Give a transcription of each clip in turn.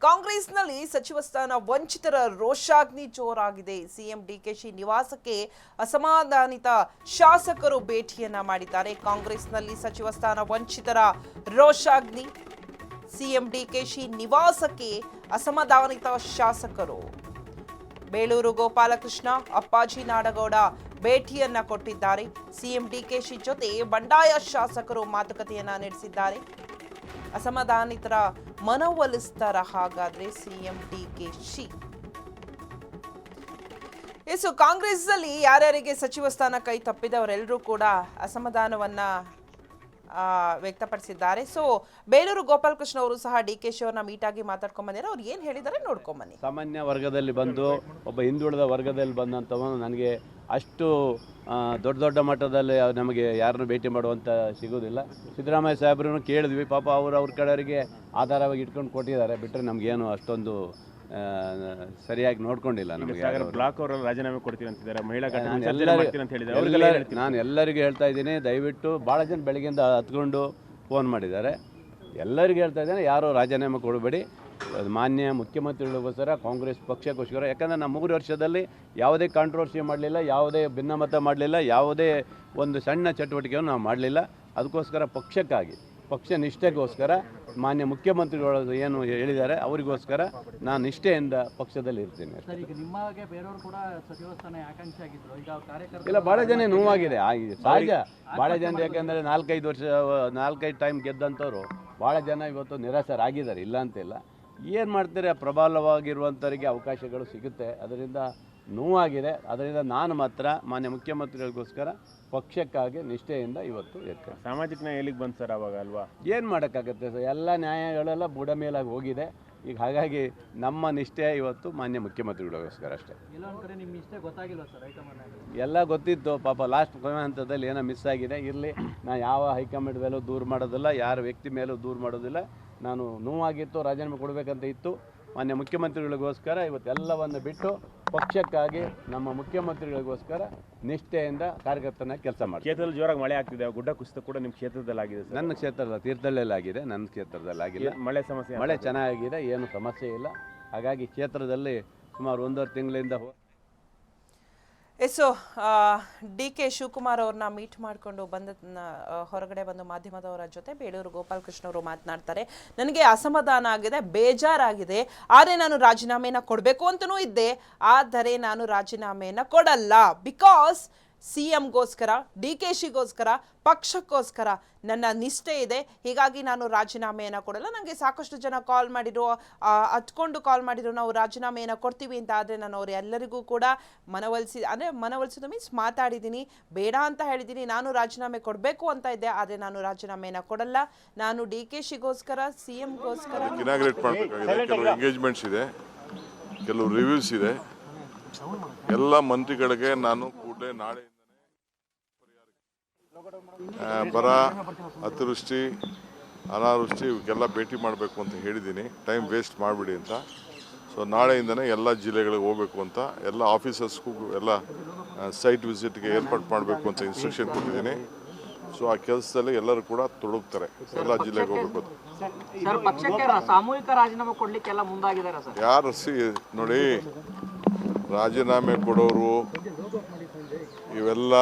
ಕಾಂಗ್ರೆಸ್ನಲ್ಲಿ ಸಚಿವ ಸ್ಥಾನ ವಂಚಿತರ ರೋಷಾಗ್ನಿ ಜೋರಾಗಿದೆ. ಸಿಎಂ ಡಿಕೆಶಿ ನಿವಾಸಕ್ಕೆ ಅಸಮಾಧಾನಿತ ಶಾಸಕರು ಭೇಟಿಯನ್ನ ಮಾಡಿದ್ದಾರೆ. ಕಾಂಗ್ರೆಸ್ನಲ್ಲಿ ಸಚಿವ ಸ್ಥಾನ ವಂಚಿತರ ರೋಷಾಗ್ನಿ. ಸಿಎಂ ಡಿಕೆಶಿ ನಿವಾಸಕ್ಕೆ ಅಸಮಾಧಾನಿತ ಶಾಸಕರು. ಬೇಳೂರು ಗೋಪಾಲಕೃಷ್ಣ, ಅಪ್ಪಾಜಿ ನಾಡಗೌಡ ಭೇಟಿಯನ್ನ ಕೊಟ್ಟಿದ್ದಾರೆ. ಸಿಎಂ ಡಿಕೆಶಿ ಜೊತೆ ಬಂಡಾಯ ಶಾಸಕರು ಮಾತುಕತೆಯನ್ನ ನಡೆಸಿದ್ದಾರೆ. ಅಸಮಾಧಾನಿತರ ಮನವೊಲಿಸ್ತಾರ ಹಾಗಾದ್ರೆ ಸಿಎಂ ಡಿಕೆಶಿ. ಕಾಂಗ್ರೆಸ್ ಅಲ್ಲಿ ಯಾರ್ಯಾರಿಗೆ ಸಚಿವ ಸ್ಥಾನ ಕೈ ತಪ್ಪಿದವರೆಲ್ಲರೂ ಕೂಡ ಅಸಮಾಧಾನವನ್ನ ವ್ಯಕ್ತಪಡಿಸಿದ್ದಾರೆ. ಬೇಳೂರು ಗೋಪಾಲಕೃಷ್ಣ ಅವರು ಸಹ ಡಿಕೆಶಿ ಅವ್ರನ್ನ ಮೀಟ್ ಆಗಿ ಮಾತಾಡ್ಕೊಂಡ್ ಬಂದಿದ್ದಾರೆ. ಅವ್ರು ಏನ್ ಹೇಳಿದ್ದಾರೆ ನೋಡ್ಕೊಂಬನ್ನಿ. ಸಾಮಾನ್ಯ ವರ್ಗದಲ್ಲಿ ಬಂದು ಒಬ್ಬ ಹಿಂದುಳಿದ ವರ್ಗದಲ್ಲಿ ಬಂದಂಥವನು ನನಗೆ ಅಷ್ಟು ದೊಡ್ಡ ಮಟ್ಟದಲ್ಲಿ ನಮಗೆ ಯಾರನ್ನು ಭೇಟಿ ಮಾಡುವಂಥ ಸಿಗೋದಿಲ್ಲ. ಸಿದ್ದರಾಮಯ್ಯ ಸಾಹೇಬ್ರನ್ನು ಕೇಳಿದ್ವಿ, ಪಾಪ ಅವ್ರ ಕಡೆಯವರಿಗೆ ಆಧಾರವಾಗಿ ಇಟ್ಕೊಂಡು ಕೊಟ್ಟಿದ್ದಾರೆ. ಬಿಟ್ಟರೆ ನಮಗೇನು ಅಷ್ಟೊಂದು ಸರಿಯಾಗಿ ನೋಡ್ಕೊಂಡಿಲ್ಲ. ನಮಗೆ ಬ್ಲಾಕ್ ಅವರಲ್ಲಿ ರಾಜೀನಾಮೆ ಕೊಡ್ತೀನಿ ಅಂತಿದ್ದಾರೆ. ಮಹಿಳಾ ನಾನು ಎಲ್ಲರಿಗೂ ಹೇಳ್ತಾ ಇದ್ದೀನಿ, ದಯವಿಟ್ಟು ಭಾಳ ಜನ ಬೆಳಗ್ಗೆಯಿಂದ ಹತ್ಕೊಂಡು ಫೋನ್ ಮಾಡಿದ್ದಾರೆ. ಎಲ್ಲರಿಗೂ ಹೇಳ್ತಾ ಇದ್ದೇನೆ, ಯಾರೂ ರಾಜೀನಾಮೆ ಕೊಡಬೇಡಿ. ಮಾನ್ಯ ಮುಖ್ಯಮಂತ್ರಿಗಳಿಗೋಸ್ಕರ, ಕಾಂಗ್ರೆಸ್ ಪಕ್ಷಕ್ಕೋಸ್ಕರ. ಯಾಕಂದರೆ ನಾವು 3 ವರ್ಷದಲ್ಲಿ ಯಾವುದೇ ಕಾಂಟ್ರವರ್ಸಿ ಮಾಡಲಿಲ್ಲ, ಯಾವುದೇ ಭಿನ್ನಮತ ಮಾಡಲಿಲ್ಲ, ಯಾವುದೇ ಒಂದು ಸಣ್ಣ ಚಟುವಟಿಕೆಯನ್ನು ನಾವು ಮಾಡಲಿಲ್ಲ. ಅದಕ್ಕೋಸ್ಕರ ಪಕ್ಷಕ್ಕಾಗಿ, ಪಕ್ಷ ನಿಷ್ಠೆಗೋಸ್ಕರ ಮಾನ್ಯ ಮುಖ್ಯಮಂತ್ರಿಗಳು ಏನು ಹೇಳಿದ್ದಾರೆ ಅವರಿಗೋಸ್ಕರ ನಾನು ನಿಷ್ಠೆಯಿಂದ ಪಕ್ಷದಲ್ಲಿ ಇರ್ತೀನಿ. ಇಲ್ಲ, ಭಾಳ ಜನ ನೋವಾಗಿದೆ, ಸಹಜ. ಭಾಳ ಜನ ಯಾಕೆಂದರೆ 4-5 ಟೈಮ್ ಗೆದ್ದಂಥವ್ರು ಭಾಳ ಜನ ಇವತ್ತು ನಿರಾಸರಾಗಿದ್ದಾರೆ, ಇಲ್ಲ ಅಂತಿಲ್ಲ. ಏನು ಮಾಡ್ತಾರೆ, ಪ್ರಬಲವಾಗಿರುವಂಥವರಿಗೆ ಅವಕಾಶಗಳು ಸಿಗುತ್ತೆ. ಅದರಿಂದ ನೋವಾಗಿದೆ. ಅದರಿಂದ ನಾನು ಮಾತ್ರ ಮಾನ್ಯ ಮುಖ್ಯಮಂತ್ರಿಗಳಿಗೋಸ್ಕರ ಪಕ್ಷಕ್ಕಾಗಿ ನಿಷ್ಠೆಯಿಂದ ಇವತ್ತು ಇರ್ತೇನೆ. ಸಾಮಾಜಿಕ ನ್ಯಾಯ ಎಲ್ಲಿಗೆ ಬಂತು ಸರ್ ಅವಾಗ ಅಲ್ವಾ? ಏನು ಮಾಡೋಕ್ಕಾಗತ್ತೆ ಸರ್, ಎಲ್ಲ ನ್ಯಾಯಗಳೆಲ್ಲ ಬುಡ ಮೇಲಾಗಿ ಹೋಗಿದೆ ಈಗ. ಹಾಗಾಗಿ ನಮ್ಮ ನಿಷ್ಠೆ ಇವತ್ತು ಮಾನ್ಯ ಮುಖ್ಯಮಂತ್ರಿಗಳಿಗೋಸ್ಕರ ಅಷ್ಟೇ. ಎಲ್ಲ ಗೊತ್ತಿತ್ತು, ಪಾಪ ಲಾಸ್ಟ್ ಹಂತದಲ್ಲಿ ಏನೋ ಮಿಸ್ ಆಗಿದೆ. ಇರಲಿ, ನಾನು ಯಾವ ಹೈಕಮಾಂಡ್ ಮೇಲೂ ದೂರ ಮಾಡೋದಿಲ್ಲ, ಯಾರ ವ್ಯಕ್ತಿ ಮೇಲೂ ದೂರ ಮಾಡೋದಿಲ್ಲ. ನಾನು ನೋವಾಗಿತ್ತು, ರಾಜೀನಾಮೆ ಕೊಡಬೇಕಂತ ಇತ್ತು. ಮಾನ್ಯ ಮುಖ್ಯಮಂತ್ರಿಗಳಿಗೋಸ್ಕರ ಇವತ್ತೆಲ್ಲವನ್ನು ಬಿಟ್ಟು ಪಕ್ಷಕ್ಕಾಗಿ ನಮ್ಮ ಮುಖ್ಯಮಂತ್ರಿಗಳಿಗೋಸ್ಕರ ನಿಷ್ಠೆಯಿಂದ ಕಾರ್ಯಕರ್ತನ ಕೆಲಸ ಮಾಡಿ. ಕ್ಷೇತ್ರದಲ್ಲಿ ಜೋರಾಗಿ ಮಳೆ ಆಗ್ತಿದೆ, ಗುಡ್ಡ ಕುಸಿತ ಕೂಡ ನಿಮ್ಮ ಕ್ಷೇತ್ರದಲ್ಲಿ ಆಗಿದೆ. ನನ್ನ ಕ್ಷೇತ್ರದ ತೀರ್ಥಹಳ್ಳಿಯಲ್ಲಾಗಿದೆ, ನನ್ನ ಕ್ಷೇತ್ರದಲ್ಲಿ ಆಗಿಲ್ಲ. ಮಳೆ ಚೆನ್ನಾಗಿದೆ, ಏನು ಸಮಸ್ಯೆ ಇಲ್ಲ. ಹಾಗಾಗಿ ಕ್ಷೇತ್ರದಲ್ಲಿ ಸುಮಾರು 1.5 ತಿಂಗಳಿಂದ ಡಿ ಕೆ ಶಿವಕುಮಾರ್ ಅವ್ರನ್ನ ಮೀಟ್ ಮಾಡಿಕೊಂಡು ಹೊರಗಡೆ ಬಂದು ಮಾಧ್ಯಮದವರ ಜೊತೆ ಬೇಳೂರು ಗೋಪಾಲಕೃಷ್ಣ ಅವರು ಮಾತನಾಡ್ತಾರೆ. ನನಗೆ ಅಸಮಾಧಾನ ಆಗಿದೆ, ಬೇಜಾರಾಗಿದೆ. ಆದರೆ ನಾನು ರಾಜೀನಾಮೆನ ಕೊಡಬೇಕು ಅಂತನೂ ಇದ್ದೆ, ಆದರೆ ನಾನು ರಾಜೀನಾಮೆನ ಕೊಡಲ್ಲ. ಬಿಕಾಸ್ ಸಿಎಂಗೋಸ್ಕರ, ಡಿ ಕೆ ಶಿಗೋಸ್ಕರ, ಪಕ್ಷಕ್ಕೋಸ್ಕರ ನನ್ನ ನಿಷ್ಠೆ ಇದೆ. ಹೀಗಾಗಿ ನಾನು ರಾಜೀನಾಮೆಯನ್ನು ಕೊಡಲ್ಲ. ನನಗೆ ಸಾಕಷ್ಟು ಜನ ಕಾಲ್ ಹತ್ಕೊಂಡು ಕಾಲ್ ಮಾಡಿದ್ರು, ನಾವು ರಾಜೀನಾಮೆಯನ್ನು ಕೊಡ್ತೀವಿ ಅಂತ. ಆದರೆ ನಾನು ಅವ್ರು ಎಲ್ಲರಿಗೂ ಕೂಡ ಮನವೊಲಿಸಿದ ಮೀನ್ಸ್ ಮಾತಾಡಿದ್ದೀನಿ, ಬೇಡ ಅಂತ ಹೇಳಿದ್ದೀನಿ. ನಾನು ರಾಜೀನಾಮೆ ಕೊಡಬೇಕು ಅಂತ ಇದ್ದೆ, ಆದರೆ ನಾನು ರಾಜೀನಾಮೆಯನ್ನು ಕೊಡಲ್ಲ. ನಾನು ಡಿ ಕೆ ಶಿಗೋಸ್ಕರ, ಸಿಎಂಗೋಸ್ಕರ ಇನಾಗ್ರೇಟ್ ಮಾಡಬೇಕಾಗಿದೆ. ಕೆಲವು ಎಂಗೇಜ್ಮೆಂಟ್ಸ್ ಇದೆ, ಕೆಲವು ರಿವ್ಯೂಸ್ ಇದೆ. ಎಲ್ಲ ಮಂತ್ರಿಗಳಿಗೆ ನಾನು ಕೂಡಲೇ ನಾಳೆಯಿಂದನೇ ಬರ, ಅತಿವೃಷ್ಟಿ, ಅನಾವೃಷ್ಟಿ ಇವಕ್ಕೆಲ್ಲ ಭೇಟಿ ಮಾಡಬೇಕು ಅಂತ ಹೇಳಿದ್ದೀನಿ. ಟೈಮ್ ವೇಸ್ಟ್ ಮಾಡಿಬಿಡಿ ಅಂತ. ನಾಳೆಯಿಂದನೇ ಎಲ್ಲ ಜಿಲ್ಲೆಗಳಿಗೆ ಹೋಗಬೇಕು ಅಂತ, ಎಲ್ಲ ಆಫೀಸರ್ಸ್ಗೂ ಎಲ್ಲ ಸೈಟ್ ವಿಸಿಟ್ಗೆ ಏರ್ಪಾಡು ಮಾಡಬೇಕು ಅಂತ ಇನ್ಸ್ಟ್ರಕ್ಷನ್ ಕೊಟ್ಟಿದ್ದೀನಿ. ಆ ಕೆಲಸದಲ್ಲಿ ಎಲ್ಲರೂ ಕೂಡ ತೊಡಗ್ತಾರೆ, ಎಲ್ಲ ಜಿಲ್ಲೆಗೆ ಹೋಗಬೇಕು. ಯಾರು ನೋಡಿ, ರಾಜೀನಾಮೆ ಕೊಡೋರು ಇವೆಲ್ಲ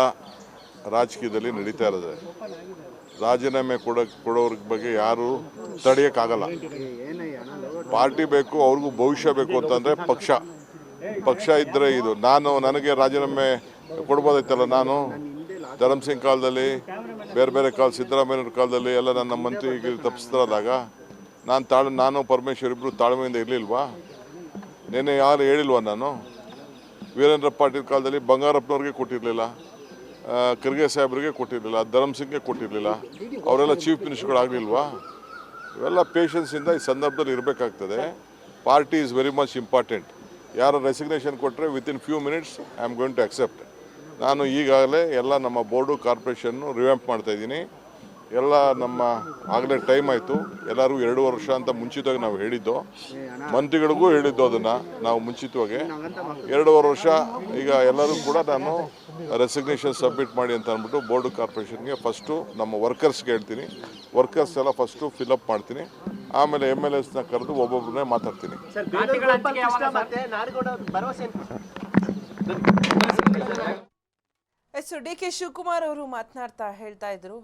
ರಾಜಕೀಯದಲ್ಲಿ ನಡೀತಾ ಇರೋದೆ. ರಾಜೀನಾಮೆ ಕೊಡೋರ ಬಗ್ಗೆ ಯಾರು ತಡೆಯೋಕ್ಕಾಗಲ್ಲ. ಪಾರ್ಟಿ ಬೇಕು, ಅವ್ರಿಗೂ ಭವಿಷ್ಯ ಬೇಕು ಅಂತಂದರೆ ಪಕ್ಷ ಇದ್ದರೆ ಇದು. ನನಗೆ ರಾಜೀನಾಮೆ ಕೊಡ್ಬೋದೈತಲ್ಲ. ನಾನು ಧರ್ಮಸಿಂಗ್ ಕಾಲದಲ್ಲಿ, ಬೇರೆ ಕಾಲ, ಸಿದ್ದರಾಮಯ್ಯವ್ರ ಕಾಲದಲ್ಲಿ ಎಲ್ಲ ನನ್ನ ಮಂತ್ರಿಗೆ ತಪ್ಪಿಸ್ತಾರಾದಾಗ ನಾನು ಪರಮೇಶ್ವರ್ ಇಬ್ಬರು ತಾಳ್ಮೆಯಿಂದ ಇರಲಿಲ್ವಾ? ನೆನ್ನೆ ಯಾರು ಹೇಳಿಲ್ವಾ? ನಾನು ವೀರೇಂದ್ರ ಪಾಟೀಲ್ ಕಾಲದಲ್ಲಿ ಬಂಗಾರಪ್ಪನವ್ರಿಗೆ ಕೊಟ್ಟಿರಲಿಲ್ಲ, ಖರ್ಗೆ ಸಾಹೇಬ್ರಿಗೆ ಕೊಟ್ಟಿರಲಿಲ್ಲ, ಧರ್ಮಸಿಂಗ್ಗೆ ಕೊಟ್ಟಿರಲಿಲ್ಲ. ಅವರೆಲ್ಲ ಚೀಫ್ ಮಿನಿಸ್ಟರ್ಗಳಾಗಲಿಲ್ವಾ? ಇವೆಲ್ಲ ಪೇಷನ್ಸಿಂದ ಈ ಸಂದರ್ಭದಲ್ಲಿ ಇರಬೇಕಾಗ್ತದೆ. Party is very much important. ಯಾರು ರೆಸಿಗ್ನೇಷನ್ ಕೊಟ್ಟರೆ within few minutes I am going to accept. ನಾನು ಈಗಾಗಲೇ ಎಲ್ಲ ನಮ್ಮ ಬೋರ್ಡು, ಕಾರ್ಪೊರೇಷನ್ನು ರಿವ್ಯಾಂಪ್ ಮಾಡ್ತಾಯಿದ್ದೀನಿ. ಎಲ್ಲ ನಮ್ಮ ಆಗಲೇ ಟೈಮ್ ಆಯಿತು, ಎಲ್ಲರಿಗೂ 2 ವರ್ಷ ಅಂತ ಮುಂಚಿತವಾಗಿ ನಾವು ಹೇಳಿದ್ದು, ಮಂತ್ರಿಗಳಿಗೂ ಹೇಳಿದ್ದು ಅದನ್ನು ನಾವು ಮುಂಚಿತವಾಗಿ 2 ವರ್ಷ. ಈಗ ಎಲ್ಲರೂ ಕೂಡ ನಾನು ರೆಸಿಗ್ನೇಷನ್ ಸಬ್ಮಿಟ್ ಮಾಡಿ ಅಂತ ಅಂದ್ಬಿಟ್ಟು ಬೋರ್ಡ್ ಕಾರ್ಪೊರೇಷನ್ಗೆ ಫಸ್ಟು ನಮ್ಮ ವರ್ಕರ್ಸ್ಗೆ ಹೇಳ್ತೀನಿ, ವರ್ಕರ್ಸ್ ಎಲ್ಲ ಫಸ್ಟು ಫಿಲಪ್ ಮಾಡ್ತೀನಿ, ಆಮೇಲೆ MLAsನ ಕರೆದು ಒಬ್ಬೊಬ್ಬರನ್ನೇ ಮಾತಾಡ್ತೀನಿ. ಡಿ ಕೆ ಶಿವಕುಮಾರ್ ಅವರು ಮಾತನಾಡ್ತಾ ಹೇಳ್ತಾ ಇದ್ರು,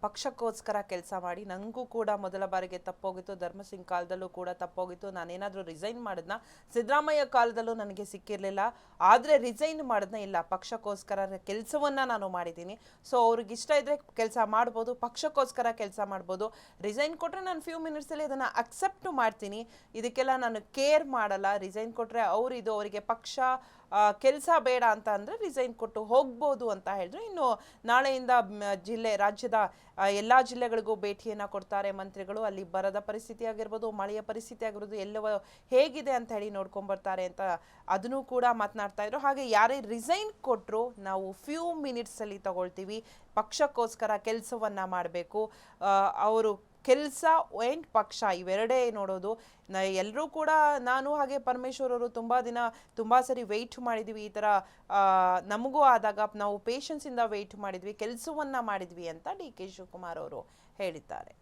ಪಕ್ಷಕ್ಕೋಸ್ಕರ ಕೆಲಸ ಮಾಡಿ ನನಗೂ ಕೂಡ ಮೊದಲ ಬಾರಿಗೆ ತಪ್ಪೋಗಿತ್ತು, ಧರ್ಮಸಿಂಗ್ ಕಾಲದಲ್ಲೂ ಕೂಡ ತಪ್ಪೋಗಿತ್ತು, ನಾನೇನಾದರೂ ರಿಸೈನ್ ಮಾಡಿದ್ನ, ಸಿದ್ದರಾಮಯ್ಯ ಕಾಲದಲ್ಲೂ ನನಗೆ ಸಿಕ್ಕಿರಲಿಲ್ಲ, ಆದರೆ ರಿಸೈನ್ ಮಾಡಿದ್ನ ಇಲ್ಲ, ಪಕ್ಷಕ್ಕೋಸ್ಕರ ಕೆಲಸವನ್ನು ನಾನು ಮಾಡಿದ್ದೀನಿ. ಸೊ ಅವ್ರಿಗೆ ಇಷ್ಟ ಇದ್ದರೆ ಕೆಲಸ ಮಾಡ್ಬೋದು, ಪಕ್ಷಕ್ಕೋಸ್ಕರ ಕೆಲಸ ಮಾಡ್ಬೋದು, ರಿಸೈನ್ ಕೊಟ್ಟರೆ ನಾನು ಫ್ಯೂ ಮಿನಿಟ್ಸಲ್ಲಿ ಅದನ್ನು ಅಕ್ಸೆಪ್ಟ್ ಮಾಡ್ತೀನಿ, ಇದಕ್ಕೆಲ್ಲ ನಾನು ಕೇರ್ ಮಾಡಲ್ಲ, ರಿಸೈನ್ ಕೊಟ್ಟರೆ ಅವರಿಗೆ ಪಕ್ಷ ಕೆಲಸ ಬೇಡ ಅಂತ ಅಂದರೆ ರಿಸೈನ್ ಕೊಟ್ಟು ಹೋಗ್ಬೋದು ಅಂತ ಹೇಳಿದ್ರು. ಇನ್ನು ನಾಳೆಯಿಂದ ರಾಜ್ಯದ ಎಲ್ಲ ಜಿಲ್ಲೆಗಳಿಗೂ ಭೇಟಿಯನ್ನು ಕೊಡ್ತಾರೆ ಮಂತ್ರಿಗಳು. ಅಲ್ಲಿ ಬರದ ಪರಿಸ್ಥಿತಿ ಆಗಿರ್ಬೋದು, ಮಳೆಯ ಪರಿಸ್ಥಿತಿ ಆಗಿರ್ಬೋದು, ಎಲ್ಲವೂ ಹೇಗಿದೆ ಅಂತ ಹೇಳಿ ನೋಡ್ಕೊಂಡ್ಬರ್ತಾರೆ ಅಂತ ಅದನ್ನು ಕೂಡ ಮಾತನಾಡ್ತಾ ಇದ್ರು. ಹಾಗೆ ಯಾರೇ ರಿಸೈನ್ ಕೊಟ್ಟರು ನಾವು ಫ್ಯೂ ಮಿನಿಟ್ಸಲ್ಲಿ ತಗೊಳ್ತೀವಿ, ಪಕ್ಷಕ್ಕೋಸ್ಕರ ಕೆಲಸವನ್ನು ಮಾಡಬೇಕು, ಅವರು ಕೆಲಸ ಆ್ಯಂಡ್ ಪಕ್ಷ ಇವೆರಡೇ ನೋಡೋದು. ಎಲ್ಲರೂ ಕೂಡ ನಾನು ಹಾಗೆ ಪರಮೇಶ್ವರ್ ಅವರು ತುಂಬ ಸರಿ ವೆಯ್ಟ್ ಮಾಡಿದ್ವಿ, ಈ ಥರ ನಮಗೂ ಆದಾಗ ನಾವು ಪೇಷನ್ಸಿಂದ ವೆಯ್ಟ್ ಮಾಡಿದ್ವಿ, ಕೆಲಸವನ್ನು ಮಾಡಿದ್ವಿ ಅಂತ ಡಿ ಕೆ ಶಿವಕುಮಾರ್ ಅವರು ಹೇಳಿದ್ದಾರೆ.